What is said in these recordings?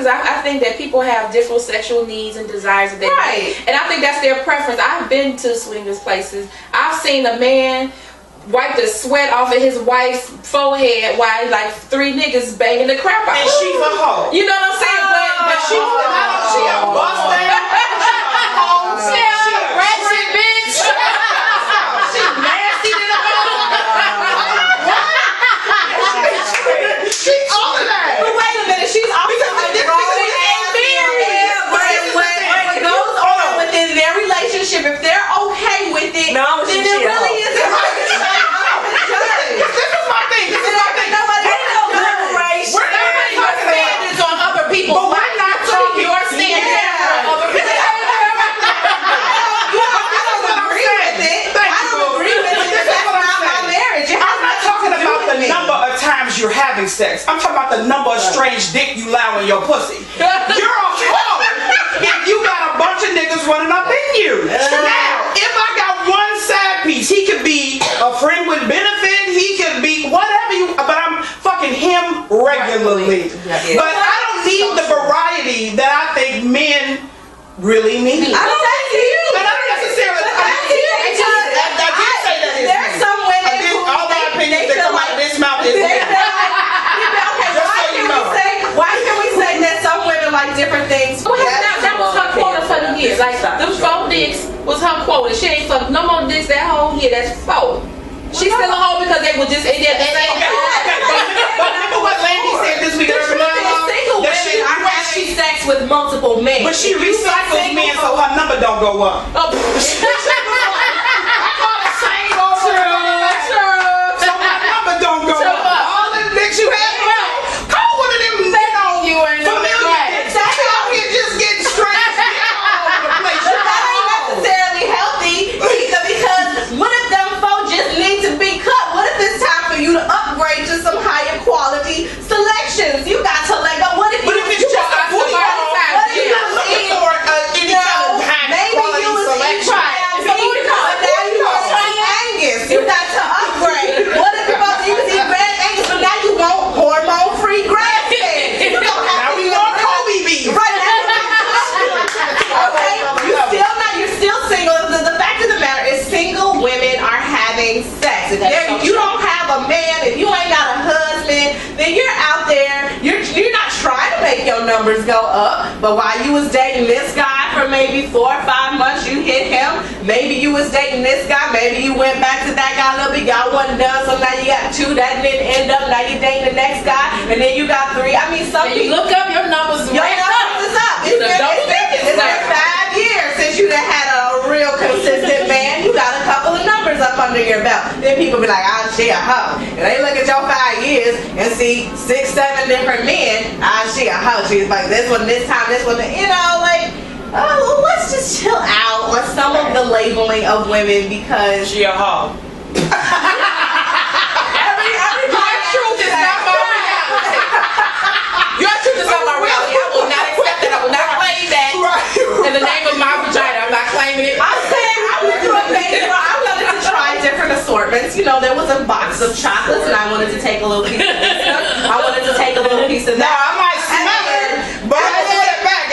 because I think that people have different sexual needs and desires that they Right. and I think that's their preference. I've been to swingers places. I've seen a man wipe the sweat off of his wife's forehead while like 3 niggas banging the crap out. And she's a hoe. You know what I'm saying? But She a bust down. she a ratchet bitch. She nasty to the She all of that. But wait a minute, she's also Because a grown ass man. What goes on within their relationship, if they're okay with it, No, then she it a really hoe. isn't right. This is my thing. This is my thing. Liberation. We're not Putting your talking about. standards on other people. But we're not talking your standards on other people. Number of times you're having sex. I'm talking about the number of strange dick you allow in your pussy. You're a hoe if you got a bunch of niggas running up in you. Now, if I got one side piece, he could be a friend with benefit, he could be whatever you, but I'm fucking him regularly. But I don't need the variety that I think men really need. I don't think you. And I don't necessarily. I did say that. There's some women who all my opinions that come out of this mouth is they feel like, why can we say that some women like different things? That was her quota for the year. Like, them 4 dicks was her quota. She ain't fucked no more dicks that whole year. That's 4. She's still a hoe because they were just in there. But remember what Landy said this week? Single women are having sex with multiple men. But she recycles men so her number don't go up. I call the same old so my number don't go up. All them dicks you had, call one of them familiar dicks. They out here just getting strange all over the place. That ain't necessarily healthy either, because what if them folks just need to be cut? What if it's time for you to upgrade to some higher quality selections? You got to let go. What if But if it's just a booty call, what if you was eating? any kind of high Maybe quality you was eating selection. but now you want Angus. You got to upgrade. What if you was eating red Angus, but now you want hormone-free grass fed? Now we want Kobe beef. Right. Okay. You're still single. The fact of the matter is, single women are having sex. If you don't have a man, if you ain't got a husband, then you're out there. You're not trying to make your numbers go up. But while you was dating this guy for maybe 4 or 5 months, you hit him. Maybe you was dating this guy. Maybe you went back to that guy a little bit. Y'all wasn't done, so now you got 2. That didn't end up. Now you're dating the next guy, and then you got 3. I mean, some You people. look up your numbers. Your numbers is up. It's been 5 years since you done had a real consistent man. You got a couple of numbers up under your belt. Then people be like, "Ah, she a hoe." And they look at your 5 years and see 6, 7 different men. "Ah, she a hoe." She's like, this one, this time, this one. You know, like, let's just chill out on some of the labeling of women, because She a hoe. Your truth is not my reality. Your truth is not my reality. I will not accept that. I will not claim that in the name of my vagina. I'm not claiming it. I'm saying I went through a phase where I wanted to try different assortments. You know, there was a box of chocolates, and I wanted to take a little piece of this. I wanted to take a little piece of Now that. I might smell it, but I want it back.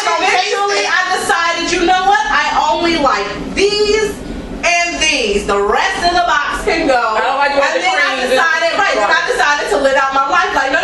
Eventually, I decided, you know what? I only like these and these. The rest of the box can go. I don't like and then I decided to live out my life like, no.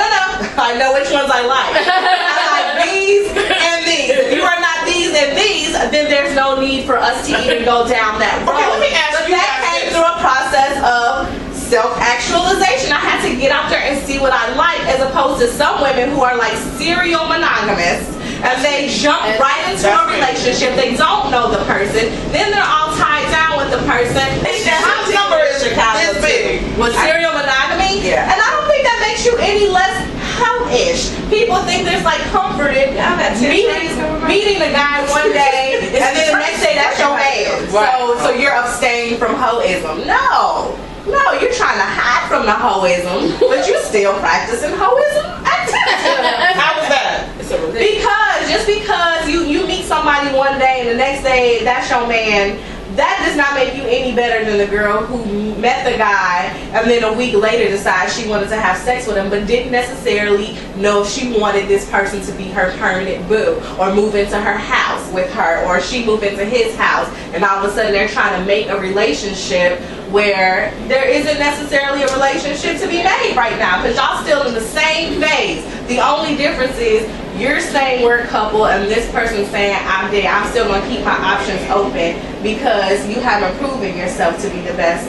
I know which ones I like. I like these and these. If you are not these and these, then there's no need for us to even go down that road. Okay, let me ask but you that guys came this. through a process of self-actualization. I had to get out there and see what I like, as opposed to some women who are like serial monogamists, and they jump right into a relationship. They don't know the person. Then they're all tied down with the person. My number is this big. With serial monogamy? Yeah. And I don't think that makes you any less hoe-ish. People think there's like comfort in meeting a guy one day, and then the next day that's your man. So you're abstaining from hoism. No, you're trying to hide from the hoism, but you're still practicing hoism activity. How was that? Because just because you meet somebody one day and the next day that's your man, that does not make you any better than the girl who met the guy and then a week later decides she wanted to have sex with him but didn't necessarily know if she wanted this person to be her permanent boo or move into her house with her, or she move into his house, and all of a sudden they're trying to make a relationship where there isn't necessarily a relationship to be made right now because y'all still in the same phase. The only difference is you're saying we're a couple and this person's saying I'm dead. I'm still going to keep my options open because you haven't proven yourself to be the best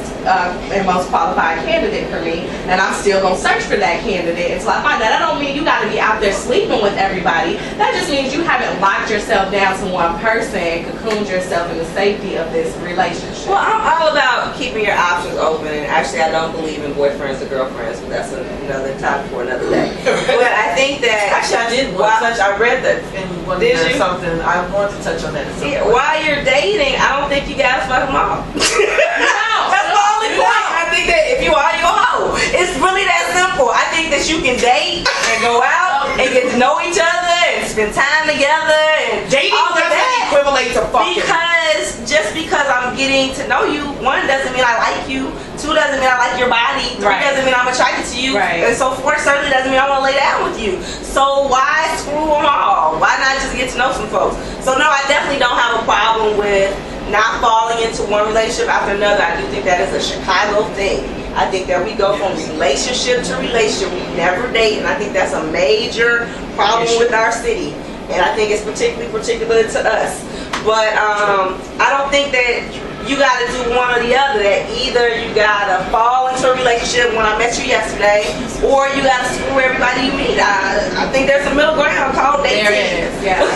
and most qualified candidate for me, and I'm still going to search for that candidate until I find that. That don't mean you got to be out there sleeping with everybody. That just means you haven't locked yourself down to one person and cocooned yourself in the safety of this relationship. Well, I'm all about keeping your options open, and actually I don't believe in boyfriends or girlfriends, but that's another topic for another day. But I think that actually I did want to touch. I read that in one of something. I want to touch on that. Yeah, while you're dating, I don't think you gotta fuck them all. No, that's the only point. I think that if you are, you a hoe. It's really that simple. I think that you can date and go out and get to know each other and spend time together and Dating all of doesn't that. equivalent to fucking. Because just because I'm getting to know you, one doesn't mean I like you. Two doesn't mean I like your body. Three doesn't mean I'm attracted to you. And so forth certainly doesn't mean I want to lay down with you. So why screw them all? Why not just get to know some folks? So no, I definitely don't have a problem with not falling into one relationship after another. I do think that is a Chicago thing. I think that we go from relationship to relationship. We never date, and I think that's a major problem with our city. And I think it's particular to us. But I don't think that you got to do one or the other. That either you got to fall into a relationship when I met you yesterday, or you got to screw everybody you meet. I think there's a middle ground called dating. There it is. Yeah.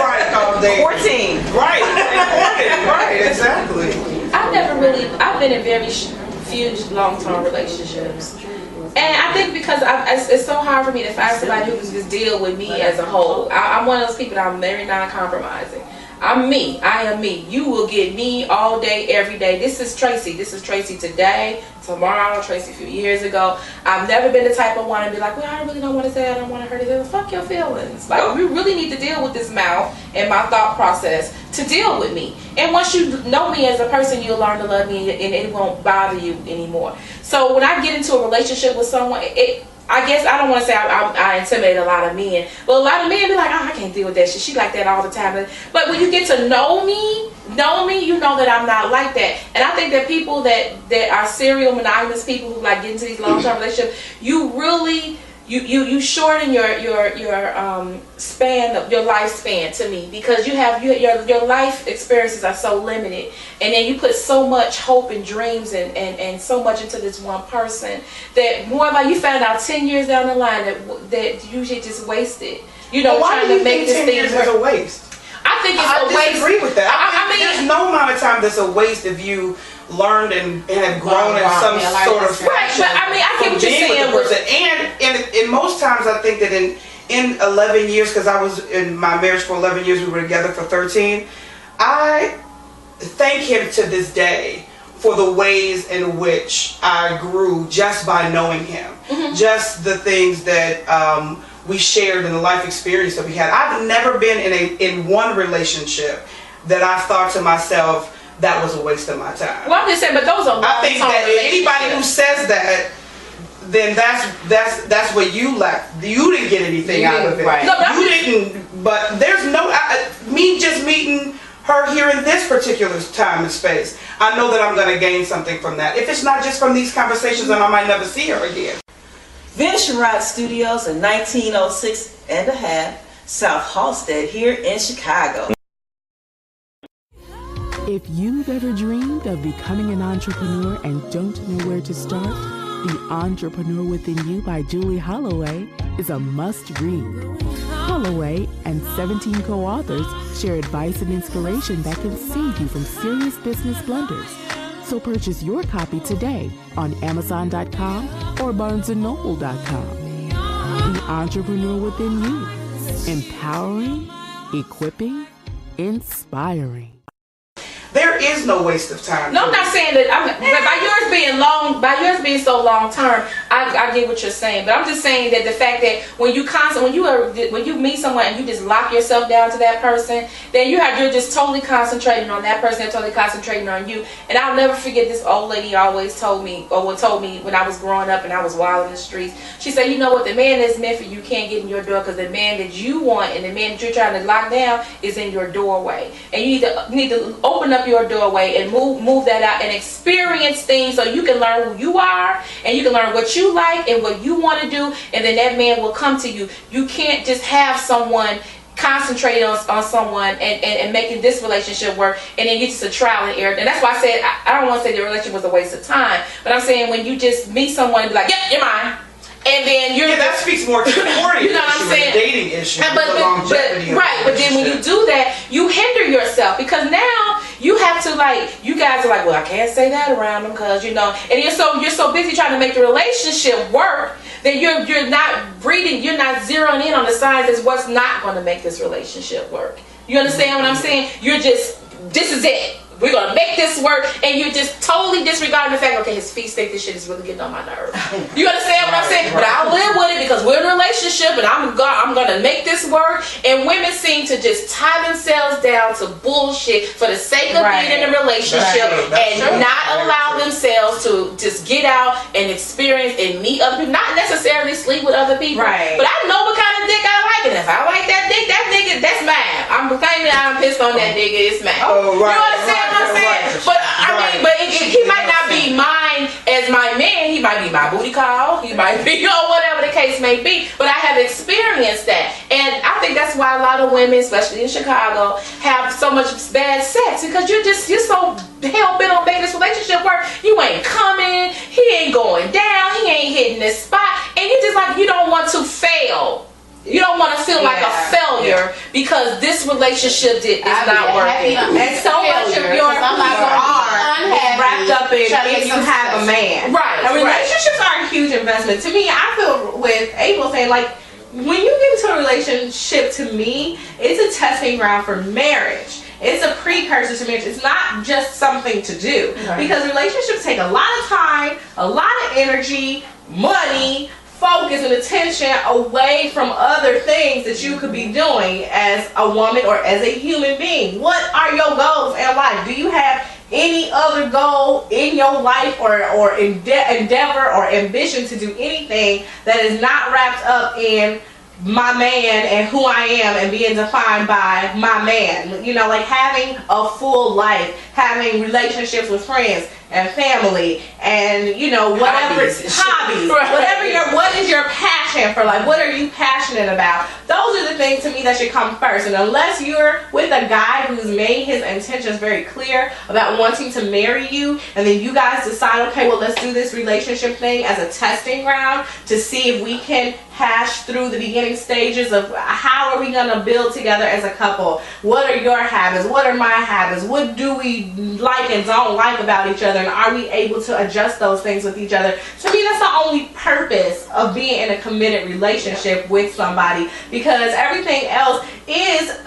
Right, called dating. 14. Right, right, exactly. I've been in very few long-term relationships. And I think because it's so hard for me to find somebody who can just deal with me as a whole. I'm one of those people that I'm very non-compromising. I'm me. I am me. You will get me all day, every day. This is Tracy. This is Tracy today, tomorrow, Tracy a few years ago. I've never been the type of one to be like, well, I really don't want to say I don't want to hurt it. Fuck your feelings. Like, we really need to deal with this mouth and my thought process to deal with me. And once you know me as a person, you'll learn to love me and it won't bother you anymore. So when I get into a relationship with someone, I guess I don't want to say I intimidate a lot of men, but a lot of men be like, oh, I can't deal with that shit. She like that all the time. But when you get to know me, you know that I'm not like that. And I think that people that are serial monogamous people who like get into these long-term relationships, you really you shorten your span, your lifespan to me, because you have your life experiences are so limited, and then you put so much hope and dreams and so much into this one person that more like you found out 10 years down the line that you should just waste it. You know, why trying do you to make think 10 this thing years is a waste? I think it's a waste. I disagree with that. I mean, there's no amount of time that's a waste if you learned and have grown in some sort of right. But I mean, I get what you're saying. And most times I think that in 11 years, because I was in my marriage for 11 years, we were together for 13. I thank him to this day for the ways in which I grew just by knowing him. Mm-hmm. Just the things that we shared and the life experience that we had. I've never been in one relationship that I thought to myself, that was a waste of my time. Well, I'm just saying, but those are I think that anybody who says that, then that's what you lacked. You didn't get anything out of it. Right. No, you didn't. But there's no me just meeting her here in this particular time and space. I know that I'm going to gain something from that. If it's not just from these conversations, then I might never see her again. Vision Rod Studios in 1906 and a half, South Halstead here in Chicago. If you've ever dreamed of becoming an entrepreneur and don't know where to start, The Entrepreneur Within You by Julie Holloway is a must-read. Holloway and 17 co-authors share advice and inspiration that can save you from serious business blunders. So purchase your copy today on Amazon.com or BarnesandNoble.com. The Entrepreneur Within You. Empowering, equipping, inspiring. There is no waste of time. No, I'm not saying that. But by yours being so long term, I get what you're saying. But I'm just saying that the fact that when you meet someone and you just lock yourself down to that person, then you're just totally concentrating on that person, and totally concentrating on you. And I'll never forget, this old lady always told me when I was growing up and I was wild in the streets. She said, you know what, the man that's meant for you can't get in your door, because the man that you want and the man that you're trying to lock down is in your doorway, and you need to open up your doorway and move that out and experience things so you can learn who you are and you can learn what you like and what you want to do, and then that man will come to you. You can't just have someone concentrate on someone and making this relationship work, and then it's just a trial and error. And that's why I said I don't want to say the relationship was a waste of time, but I'm saying when you just meet someone and be like, yep, you're mine. And then that speaks more to the courting you know what I'm saying? Dating issue, but then when you do that, you hinder yourself, because now you have to, like, you guys are like, well, I can't say that around them, because and you're so busy trying to make the relationship work that you're not reading, you're not zeroing in on the signs as what's not going to make this relationship work. You understand what I'm saying? You're just, this is it. We're going to make this work, and you're just totally disregarding the fact, okay, his feet stink, this shit is really getting on my nerves. You understand what I'm saying? But I'll live with it because we're in a relationship, and I'm going to make this work. And women seem to just tie themselves down to bullshit for the sake of being in a relationship and not allow themselves to just get out and experience and meet other people, not necessarily sleep with other people. Right. But I know what kind of dick I like, and if I like that nigga, that's mine. I'm claiming I'm pissed on that nigga, it's mine. Oh, right. You understand? But he might not be mine as my man. He might be my booty call. He might be, whatever the case may be. But I have experienced that, and I think that's why a lot of women, especially in Chicago, have so much bad sex, because you're so hell bent on making this relationship work. You ain't coming. He ain't going down. He ain't hitting this spot, and you just like, you don't want to fail. You don't want to feel like a failure because this relationship is not working. And so much of your are wrapped up in if you have a man. Right. And relationships are a huge investment. To me, I feel with April saying, like, when you get into a relationship, to me, it's a testing ground for marriage. It's a precursor to marriage. It's not just something to do. Right. Because relationships take a lot of time, a lot of energy, money, focus and attention away from other things that you could be doing as a woman or as a human being. What are your goals in life? Do you have any other goal in your life or endeavor or ambition to do anything that is not wrapped up in my man and who I am and being defined by my man? Like having a full life, having relationships with friends and family, and whatever hobbies, what is your passion for life? What are you passionate about? Those are the things to me that should come first. And unless you're with a guy who's made his intentions very clear about wanting to marry you, and then you guys decide, okay, well, let's do this relationship thing as a testing ground to see if we can hash through the beginning stages of how are we going to build together as a couple. What are your habits? What are my habits? What do we like and don't like about each other? And are we able to adjust those things with each other? To me, that's the only purpose of being in a committed relationship with somebody, because everything else is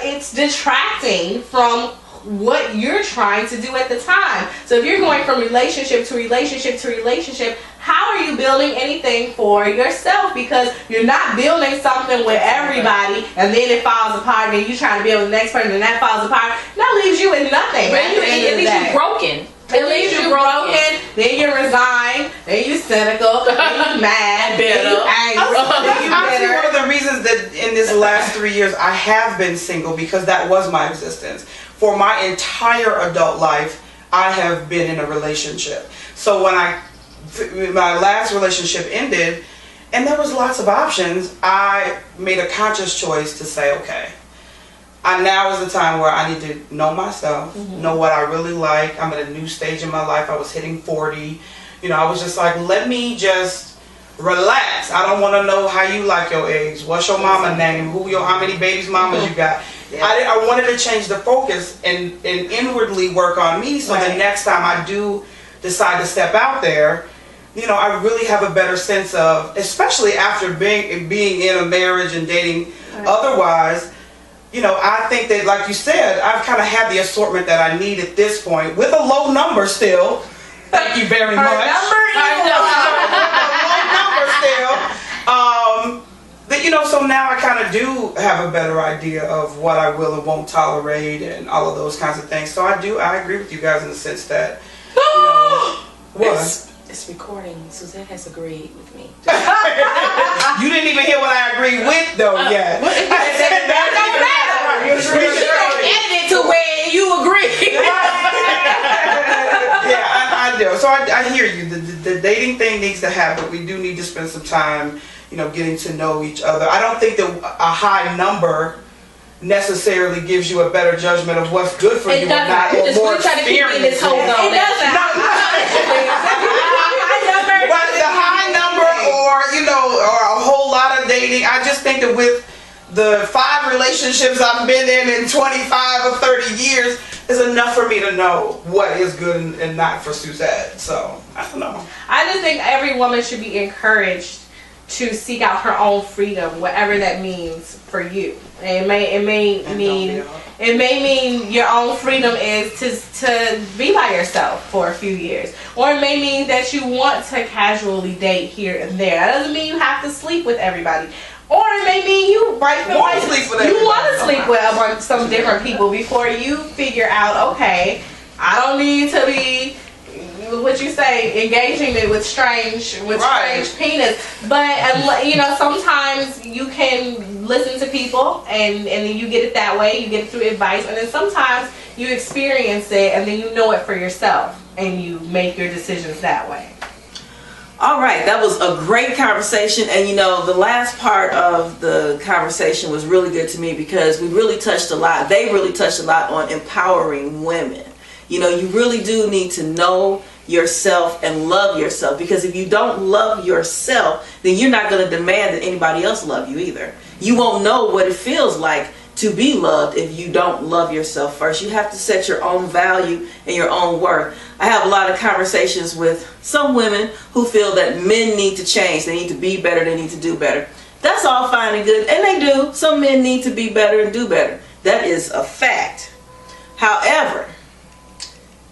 it's detracting from what you're trying to do at the time. So if you're going from relationship to relationship to relationship, how are you building anything for yourself? Because you're not building something with everybody and then it falls apart and you're trying to build with the next person and that falls apart. That leaves you with nothing. It leaves you broken. It leaves you broken, then you resign, then you cynical, then you mad, then you angry, then you bitter. One of the reasons that in this last 3 years I have been single, because that was my existence. For my entire adult life, I have been in a relationship. So when my last relationship ended, and there was lots of options, I made a conscious choice to say, okay, now is the time where I need to know myself, know what I really like. I'm at a new stage in my life. I was hitting 40. I was just like, let me just relax. I don't want to know how you like your eggs. What's your mama name? How many babies mamas you got? Yeah. I wanted to change the focus and inwardly work on me, so the next time I do decide to step out there, I really have a better sense of, especially after being in a marriage and dating otherwise, you know, I think that, like you said, I've kind of had the assortment that I need at this point with a low number still. Thank you very much. With a low number still. But, you know, so now I kind of do have a better idea of what I will and won't tolerate and all of those kinds of things. So I agree with you guys in the sense that, you know, what? It's recording. Suzette has agreed with me. You didn't even hear what I agreed with, though, yet. That don't matter. You don't edit it to where you agree. Yeah, I do. So I hear you. The dating thing needs to happen. We do need to spend some time, you know, getting to know each other. I don't think that a high number necessarily gives you a better judgment of what's good for you or not. You're just really trying to keep me in this hold on. It doesn't. But the high number, or you know, or a whole lot of dating, I just think that with the 5 relationships I've been in 25 or 30 years is enough for me to know what is good and not for Suzette. So I don't know. I just think every woman should be encouraged to seek out her own freedom, whatever that means for you. It may mean your own freedom is to be by yourself for a few years, or it may mean that you want to casually date here and there. That doesn't mean you have to sleep with everybody, or it may mean you want to sleep with some different people before you figure out, okay, I don't need to be, what you say, engaging me with strange penis. But you know, sometimes you can listen to people and then you get it that way. You get it through advice, and then sometimes you experience it and then you know it for yourself and you make your decisions that way. All right, that was a great conversation, and you know, the last part of the conversation was really good to me because we really touched a lot. They really touched a lot on empowering women. You know, you really do need to know yourself and love yourself, because if you don't love yourself, then you're not going to demand that anybody else love you either. You won't know what it feels like to be loved if you don't love yourself first. You have to set your own value and your own worth. I have a lot of conversations with some women who feel that men need to change. They need to be better. They need to do better. That's all fine and good, and they do. Some men need to be better and do better. That is a fact. However,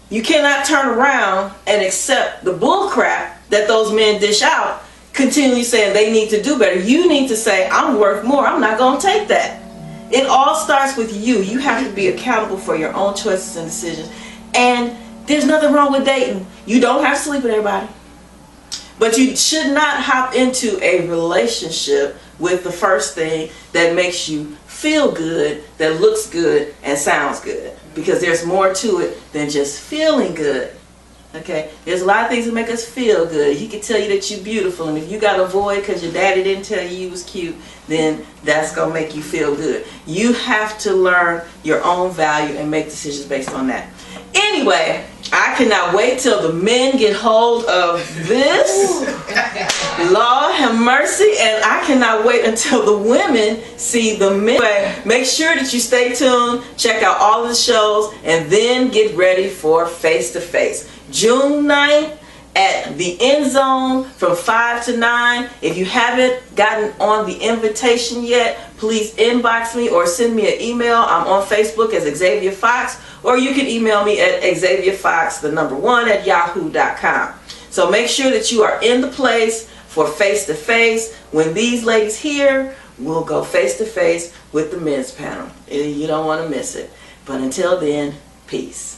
you cannot turn around and accept the bull crap that those men dish out, continually saying they need to do better. You need to say, I'm worth more. I'm not going to take that. It all starts with you. You have to be accountable for your own choices and decisions. And there's nothing wrong with dating. You don't have to sleep with everybody. But you should not hop into a relationship with the first thing that makes you feel good, that looks good, and sounds good. Because there's more to it than just feeling good. Okay? There's a lot of things that make us feel good. He can tell you that you're beautiful, and if you got a void because your daddy didn't tell you you was cute, then that's going to make you feel good. You have to learn your own value and make decisions based on that. Anyway, I cannot wait till the men get hold of this. Lord have mercy. And I cannot wait until the women see the men. Anyway, make sure that you stay tuned, check out all of the shows, and then get ready for Face to Face. June 9th at the End Zone from 5 to 9. If you haven't gotten on the invitation yet, please inbox me or send me an email. I'm on Facebook as Xavia Fox, or you can email me at xavierfox1@yahoo.com. So make sure that you are in the place for Face to Face. When these ladies here, we'll go face to face with the men's panel. You don't want to miss it. But until then, peace.